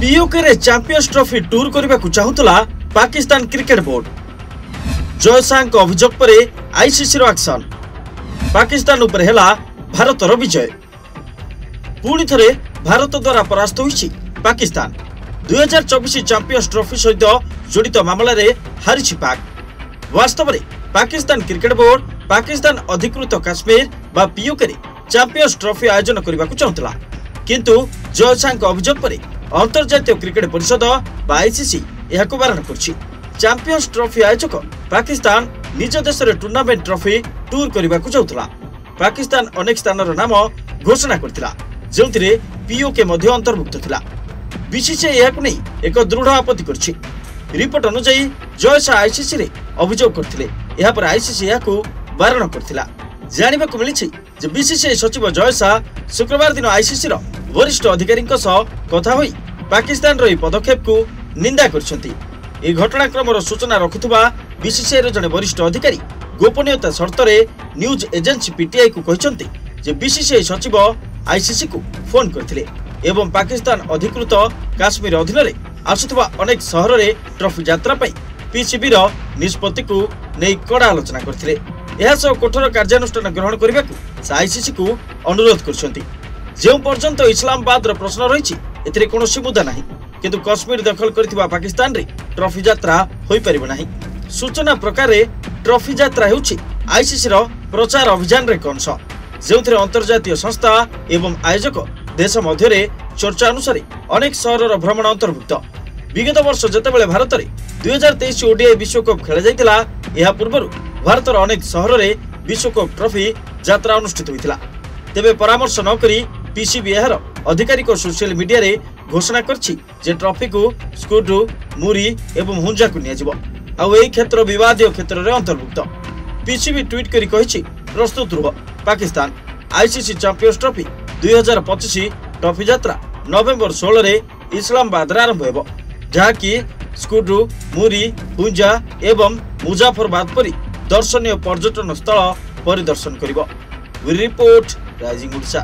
PoK रे champions trophy tour करने को चाहूला पाकिस्तान क्रिकेट बोर्ड। जय शाह अभियोग पर आईसीसी एक्शन। पाकिस्तान उपर हेला भारतर विजय। पुणी थे भारत द्वारा परास्त होइछि पाकिस्तान। 2024 चैंपियंस ट्रॉफी सहित जड़ित मामला रे हारिछि पाक। वास्तव में पाकिस्तान क्रिकेट बोर्ड पाकिस्तान अधिकृत काश्मीर बा पीओके रे चैंपियंस ट्रॉफी आयोजन करने को चाहूला, किंतु जय शाह अभियोग पर अंतर्जातीय क्रिकेट परिषद बा आईसीसी यह बारण करछि। चैंपियंस ट्रॉफी आयोजक पाकिस्तान निज देश में टूर्नामेंट ट्रॉफी टूर करने को चाहूला। पाकिस्तान अनेक स्थान नाम घोषणा करथिला, जोंथिरे पीओके मध्य अंतर्भुक्त थिला। बीसीसीआई यहाकु नै एक दृढ़ आपत्ति करछि। रिपोर्ट अनुसार जय शाह आईसीसी रे अभियोग करथिले, एहा पर आईसीसी यहाकु बारण करथिला। जानिबाकु मिलिछि जे बीसीसीआई सचिव जय शाह शुक्रवार दिन आईसीसी रो वरिष्ठ अधिकारीक सह कथा होई पाकिस्तान रो पदक्षेप को निंदा करछंती। ए घटनाक्रम सूचना रखुवा बीसीसीआई रो जने वरिष्ठ अधिकारी गोपनीयता शर्त रे न्यूज एजेंसी पीटीआई को कहते जे बीसीसीआई सचिव आईसीसी को फोन करथिले एवं पाकिस्तान अधिकृत काश्मीर अधीन रे आसुथबा अनेक शहर रे ट्रॉफी यात्रा पई पीसीबी रो निष्पत्ति को नै कड़ा आलोचना करथिले। एहा सह कठोर कार्यानुष्ठान ग्रहण करबा को आईसीसी को अनुरोध करछंती। जे पर्यंत इस्लामाबाद रो प्रश्न रहिछि एथिरे कोनोसी मुद्दा नाही, किंतु कश्मीर दखल करथिबा पाकिस्तान रे ट्रॉफी यात्रा होई परिबो नाही। सूचना प्रकार ट्रॉफी यात्रा हेउछि आईसीसी रो प्रचार अभियान रे अंश, जोंथिरे अंतर्जातीय संस्था एवं आयोजक देश मध्य चर्चा अनुसार अनेक शहर भ्रमण अंतर्भुक्त। विगत वर्ष जेतेबेले भारत में 2023 ओडीआई विश्वकप खेल जाइतिला, एहा पूर्वरु भारतर अनेक शहर रे विश्वकप ट्रॉफी यात्रा अनुष्ठित होइतिला। तेबे परामर्श न करी पीसीबी एहार आधिकारिक सोशल मीडिया रे घोषणा करछि जे ट्रॉफी को स्कुड्रु, मुरी एवं हुंजा को नियाजिबो आ एही क्षेत्र विवादीय क्षेत्र रे अंतर्भुक्त। पीसीबी ट्वीट करी कहिछि प्रस्तुत रुह Pakistan. ICC Champions Trophy 2025 trophy यात्रा नवेम्बर 16 रे इस्लामाबाद रे आरंभ हेबो, जहा कि स्कुड्रु, मुरी, हुंजा एवं मुजाफरबाद परी दर्शनीय पर्यटन स्थल परिदर्शन करिबो। Report rising Odisha.